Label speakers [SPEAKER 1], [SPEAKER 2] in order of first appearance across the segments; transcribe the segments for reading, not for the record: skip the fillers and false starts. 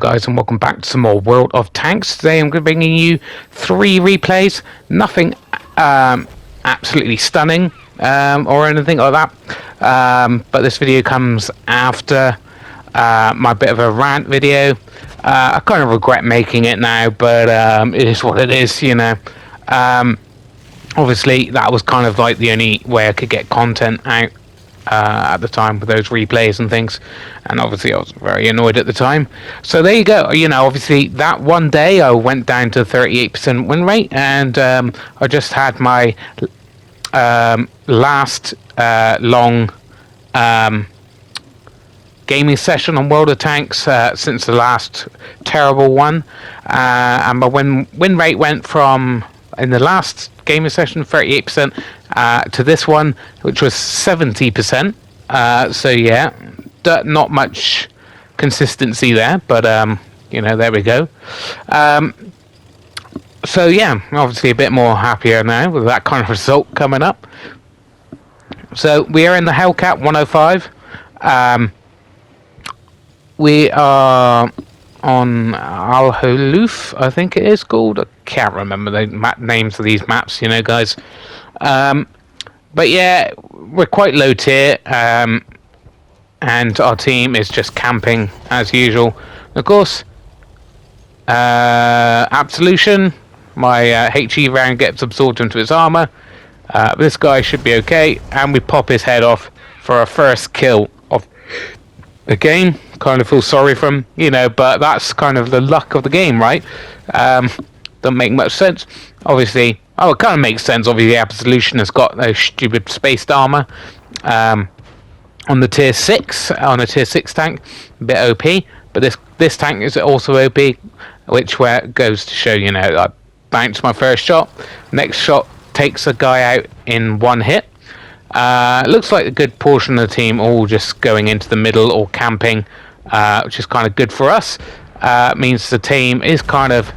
[SPEAKER 1] guys, and welcome back to some more World of Tanks. Today I'm going to be bringing you 3 replays. Nothing absolutely stunning or anything like that. But this video comes after my bit of a rant video. I kind of regret making it now, but it is what it is, you know. Obviously, that was kind of like the only way I could get content out at the time with those replays and things, and obviously I was very annoyed at the time. So there you go. You know, obviously that one day I went down to 38% win rate, and I just had my last long gaming session on World of Tanks since the last terrible one, and my win rate went from, in the last gaming session, 38% to this one, which was 70%. So yeah, not much consistency there, but you know, there we go. So yeah, obviously a bit more happier now with that kind of result coming up. So we are in the Hellcat 105. We are on Al-Huluf, I think it is called. I can't remember the names of these maps, you know, guys. But yeah, we're quite low tier, and our team is just camping as usual. Of course, Absolution, my HE round gets absorbed into his armor. This guy should be okay, and we pop his head off for our first kill of the game. Kind of feel sorry for him, you know, but that's kind of the luck of the game, right? Don't make much sense. Obviously, it kind of makes sense. Obviously, Absolution has got those stupid spaced armor on the tier 6, on a tier 6 tank, a bit OP. But this tank is also OP, which goes to show, you know, I bounced my first shot. Next shot takes a guy out in one hit. Looks like a good portion of the team all just going into the middle or camping, which is kind of good for us. Means the team is kind of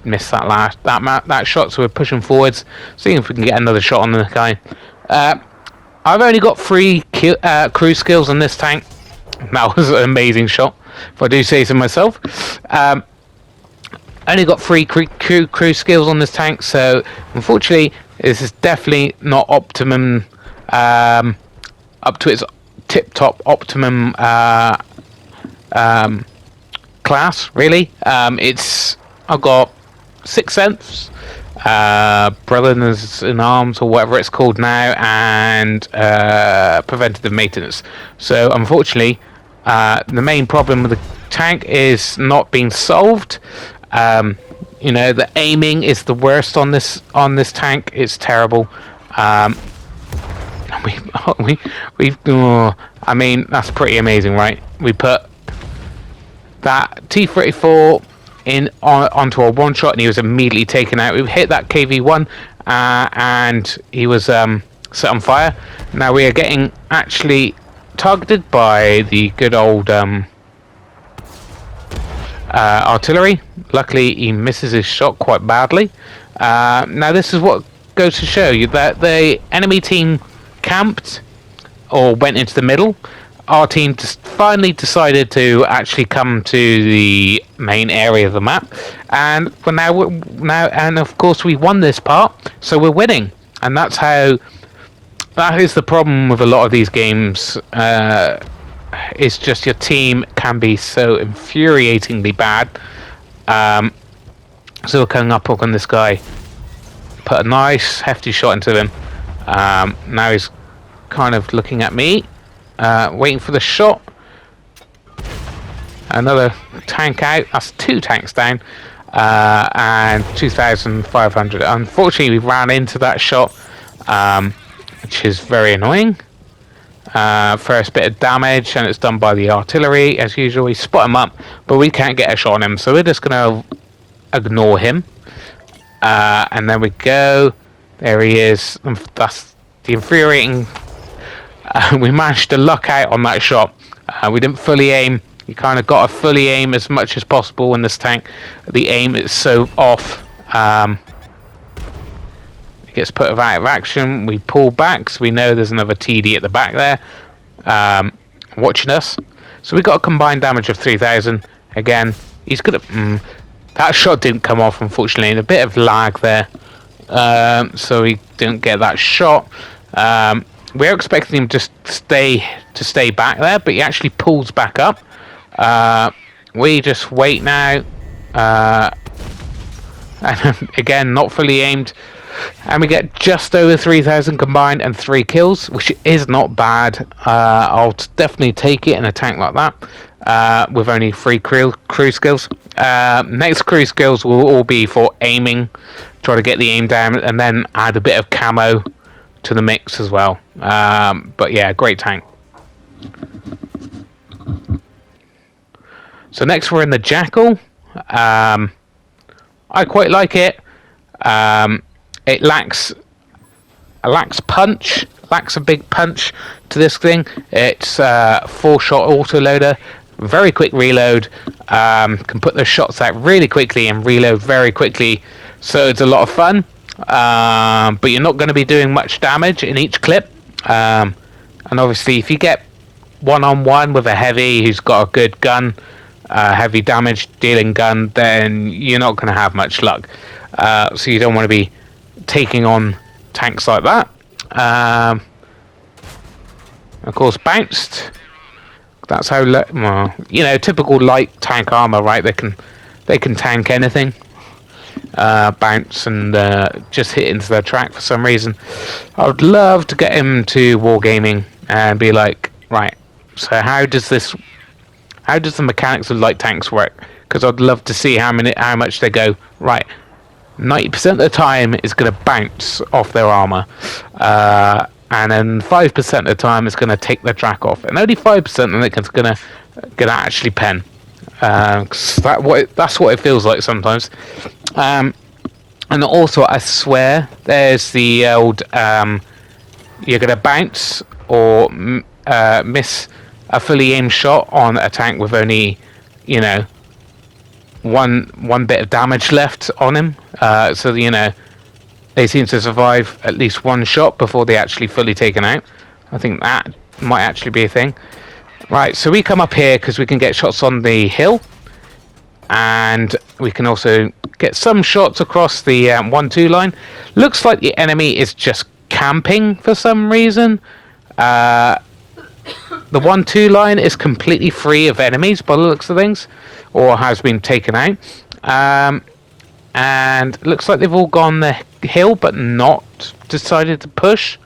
[SPEAKER 1] missed that shot, so we're pushing forwards, seeing if we can get another shot on the guy. I've only got 3 crew skills on this tank. That was an amazing shot, if I do say so myself. Only got 3 crew skills on this tank, so unfortunately this is definitely not optimum, up to its tip-top optimum class, really. I've got 6 cents, brothers in arms, or whatever it's called now, and preventative maintenance. So unfortunately, the main problem with the tank is not being solved. You know, the aiming is the worst on this tank. It's terrible. I mean, that's pretty amazing, right? We put that T-34 onto a one shot, and he was immediately taken out. We hit that KV-1, and he was set on fire. Now we are getting actually targeted by the good old artillery. Luckily, he misses his shot quite badly. Now this is what goes to show you that the enemy team camped or went into the middle. Our team just finally decided to actually come to the main area of the map, and and of course we won this part, so we're winning. And that is the problem with a lot of these games. It's just your team can be so infuriatingly bad. So we're coming up on this guy, put a nice hefty shot into him. Now he's kind of looking at me, waiting for the shot. Another tank out. That's 2 tanks down, and 2,500. Unfortunately, we ran into that shot, which is very annoying. First bit of damage, and it's done by the artillery as usual. We spot him up, but we can't get a shot on him, so we're just going to ignore him. And then we go. There he is. That's the infuriating. We managed to luck out on that shot. We didn't fully aim. You kind of got to fully aim as much as possible in this tank. The aim is so off. It gets put out of action. We pull back, so we know there's another TD at the back there, watching us. So we got a combined damage of 3,000. Again, he's gonna. That shot didn't come off, unfortunately, and a bit of lag there. So he didn't get that shot. We're expecting him just to stay back there, but he actually pulls back up. We just wait now. And again, not fully aimed. And we get just over 3,000 combined and 3 kills, which is not bad. I'll definitely take it in a tank like that, with only 3 crew skills. Next crew skills will all be for aiming, try to get the aim down, and then add a bit of camo to the mix as well. But yeah, great tank. So next we're in the Jackal. I quite like it. It lacks punch, lacks a big punch to this thing. It's 4-shot autoloader, very quick reload. Can put the shots out really quickly and reload very quickly, so it's a lot of fun. But you're not going to be doing much damage in each clip. And obviously, if you get one-on-one with a heavy who's got a good gun, heavy damage dealing gun, then you're not going to have much luck. So you don't want to be taking on tanks like that. Of course, bounced. That's how typical light tank armor, right? They can tank anything. Bounce and just hit into their track for some reason. I would love to get him to wargaming and be like, right, so how does the mechanics of light tanks work? Because I'd love to see how much they go, right, 90% of the time is going to bounce off their armor, and then 5% of the time it's going to take their track off, and only 5% of it is going to actually pen. That's what it feels like sometimes. And also, I swear, there's the old you're going to bounce or miss a fully aimed shot on a tank with only, one bit of damage left on him. So they seem to survive at least one shot before they actually fully taken out. I think that might actually be a thing. Right, so we come up here because we can get shots on the hill, and we can also get some shots across the 1-2 line. Looks like the enemy is just camping for some reason. The 1-2 line is completely free of enemies by the looks of things, or has been taken out. And it looks like they've all gone the hill, but not decided to push.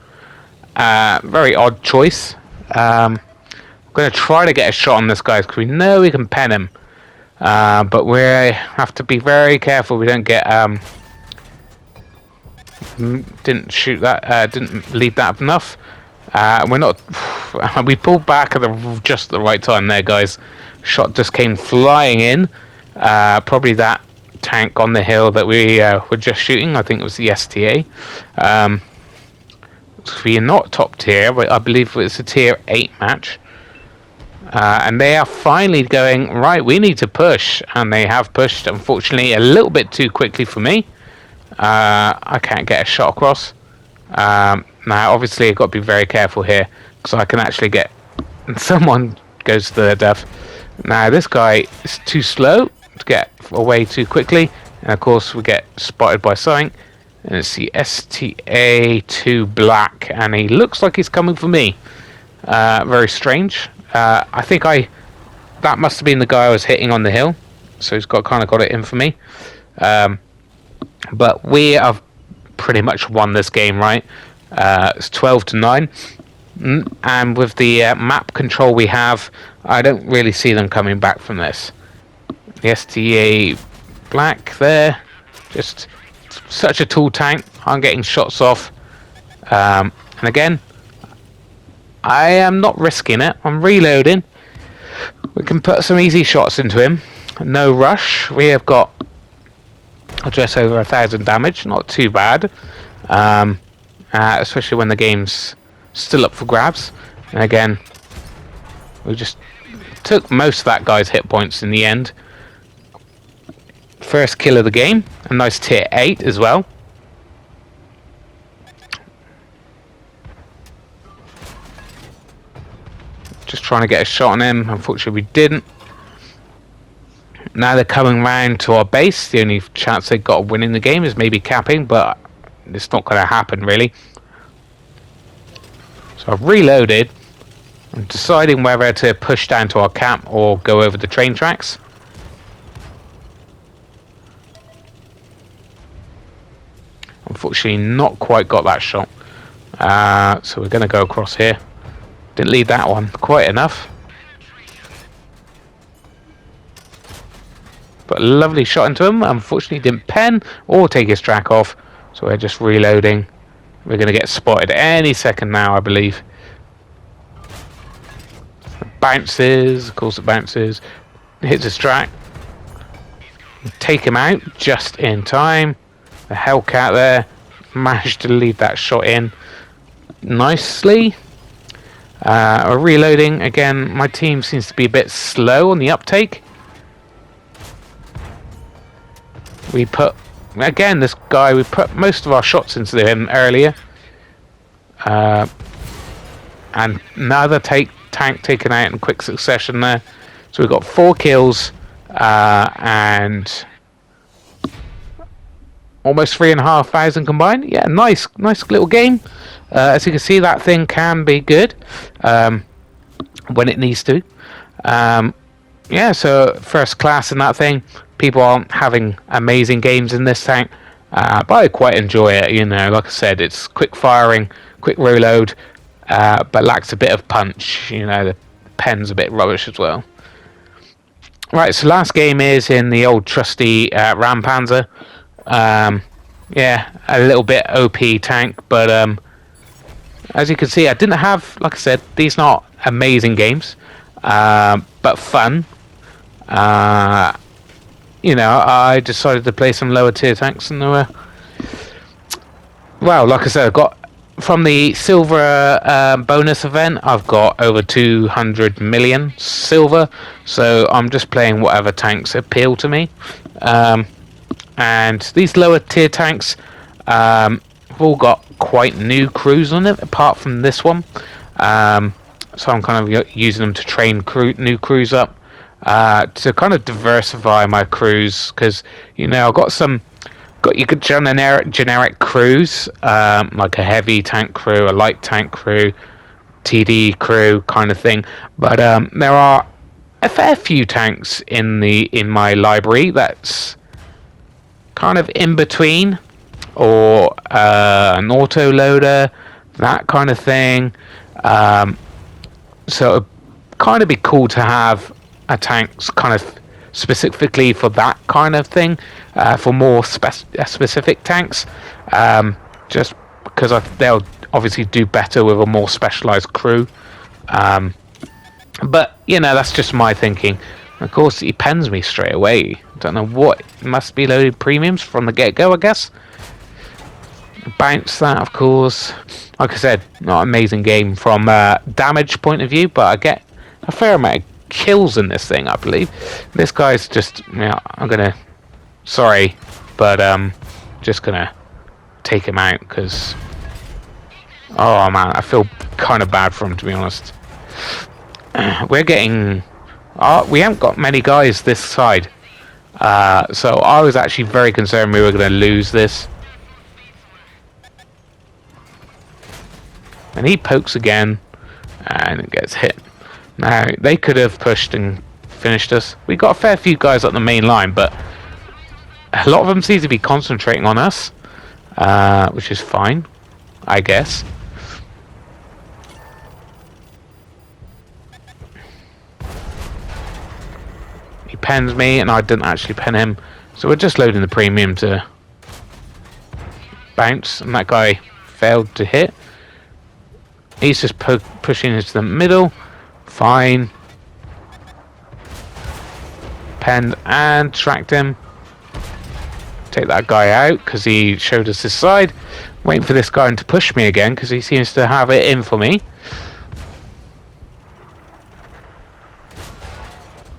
[SPEAKER 1] Very odd choice. I'm going to try to get a shot on this guy because we know we can pen him. But we have to be very careful we don't get... didn't shoot that, didn't lead that enough. We're not... we pulled back at just the right time there, guys. Shot just came flying in. Probably that tank on the hill that we were just shooting. I think it was the STA. We are not top tier, but I believe it's a tier 8 match. And they are finally going, right, we need to push. And they have pushed, unfortunately, a little bit too quickly for me. I can't get a shot across. Now, obviously, I've got to be very careful here, because I can actually get... Someone goes to their death. Now, this guy is too slow to get away too quickly. And, of course, we get spotted by something. And it's the STA2 Black. And he looks like he's coming for me. Very strange. I think that must have been the guy I was hitting on the hill, so he's kind of got it in for me. But we have pretty much won this game, right? It's 12-9, and with the map control we have, I don't really see them coming back from this. The STA Black there, just such a tall tank. I'm getting shots off, and again, I am not risking it. I'm reloading. We can put some easy shots into him. No rush. We have got just over 1,000 damage. Not too bad. Especially when the game's still up for grabs. And again, we just took most of that guy's hit points in the end. First kill of the game. A nice tier 8 as well. Just trying to get a shot on him. Unfortunately, we didn't. Now they're coming round to our base. The only chance they've got of winning the game is maybe capping, but it's not going to happen, really. So I've reloaded. I'm deciding whether to push down to our camp or go over the train tracks. Unfortunately, not quite got that shot. So we're going to go across here. Didn't lead that one quite enough. But a lovely shot into him. Unfortunately, didn't pen or take his track off. So we're just reloading. We're going to get spotted any second now, I believe. Bounces. Of course it bounces. Hits his track. Take him out just in time. The Hellcat there. Managed to lead that shot in nicely. We're reloading. Again, my team seems to be a bit slow on the uptake. We put, again, this guy, we put most of our shots into him earlier. And another tank taken out in quick succession there. So we've got 4 kills and almost 3,500 combined. Yeah, nice little game. As you can see, that thing can be good when it needs to. Yeah, so first class in that thing. People aren't having amazing games in this tank, but I quite enjoy it. You know, like I said, it's quick firing, quick reload, but lacks a bit of punch. You know, the pen's a bit rubbish as well. Right, so last game is in the old trusty Ram Panzer. Yeah, a little bit OP tank, but as you can see, I didn't have, like I said, these not amazing games, but fun. You know, I decided to play some lower tier tanks, and they were, well, like I said, I've got from the silver bonus event, I've got over 200 million silver, so I'm just playing whatever tanks appeal to me. And these lower tier tanks have all got quite new crews on it, apart from this one. So I'm kind of using them to train new crews up. To kind of diversify my crews, because you know I've got you could generic crews, like a heavy tank crew, a light tank crew, TD crew kind of thing, but there are a fair few tanks in my library that's kind of in between, or an auto loader, that kind of thing. So it'd kind of be cool to have a tank's kind of specifically for that kind of thing, for more specific tanks, just because they'll obviously do better with a more specialized crew. But you know, that's just my thinking. Of course, he pens me straight away. Don't know what. It must be loaded premiums from the get-go, I guess. Bounce that, of course. Like I said, not an amazing game from a damage point of view, but I get a fair amount of kills in this thing, I believe. This guy's just, you know, I'm gonna, sorry, but just gonna take him out because, oh man, I feel kind of bad for him, to be honest. We're getting, we haven't got many guys this side, so I was actually very concerned we were going to lose this. And he pokes again and it gets hit. Now, they could have pushed and finished us. We got a fair few guys up the main line, but a lot of them seem to be concentrating on us, which is fine, I guess. He pens me, and I didn't actually pen him. So we're just loading the premium to bounce, and that guy failed to hit. He's just pushing into the middle. Fine. Penned and tracked him. Take that guy out because he showed us his side. Waiting for this guy to push me again because he seems to have it in for me.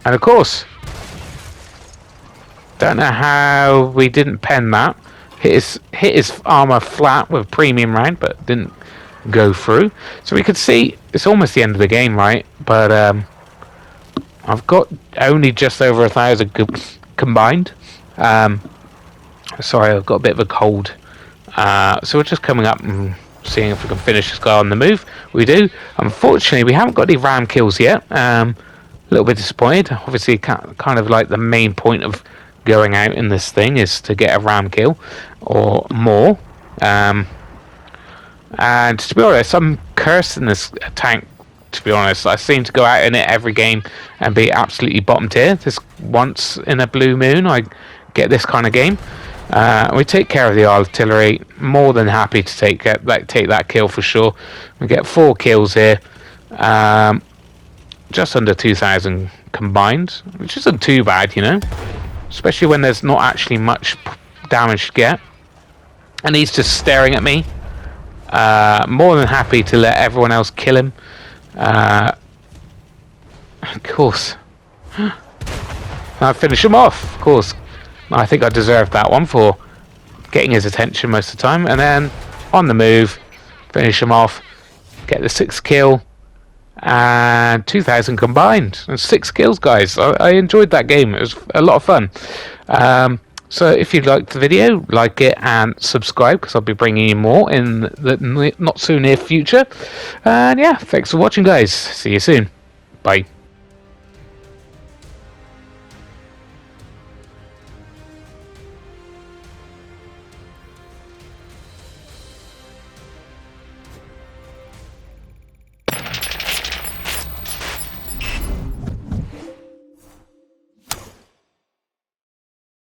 [SPEAKER 1] And of course, don't know how we didn't pen that. Hit his armor flat with a premium round, but didn't go through. So we could see it's almost the end of the game, right? But I've got only just over 1,000 combined. Sorry, I've got a bit of a cold. So we're just coming up and seeing if we can finish this guy on the move. We do. Unfortunately, we haven't got any ram kills yet. A little bit disappointed. Obviously, kind of like the main point of going out in this thing is to get a ram kill or more. And to be honest, I'm cursing this tank. To be honest, I seem to go out in it every game and be absolutely bottom tier. This once in a blue moon, I get this kind of game. We take care of the artillery. More than happy to take that kill for sure. We get 4 kills here. Just under 2,000 combined, which isn't too bad, you know. Especially when there's not actually much damage to get. And he's just staring at me. More than happy to let everyone else kill him. Of course. I finish him off, of course. I think I deserved that one for getting his attention most of the time. And then on the move, finish him off, get the 6th kill, and 2,000 combined. And 6 kills, guys. I enjoyed that game. It was a lot of fun. So if you liked the video, like it and subscribe, because I'll be bringing you more in the not so near future. And yeah, thanks for watching, guys. See you soon. Bye.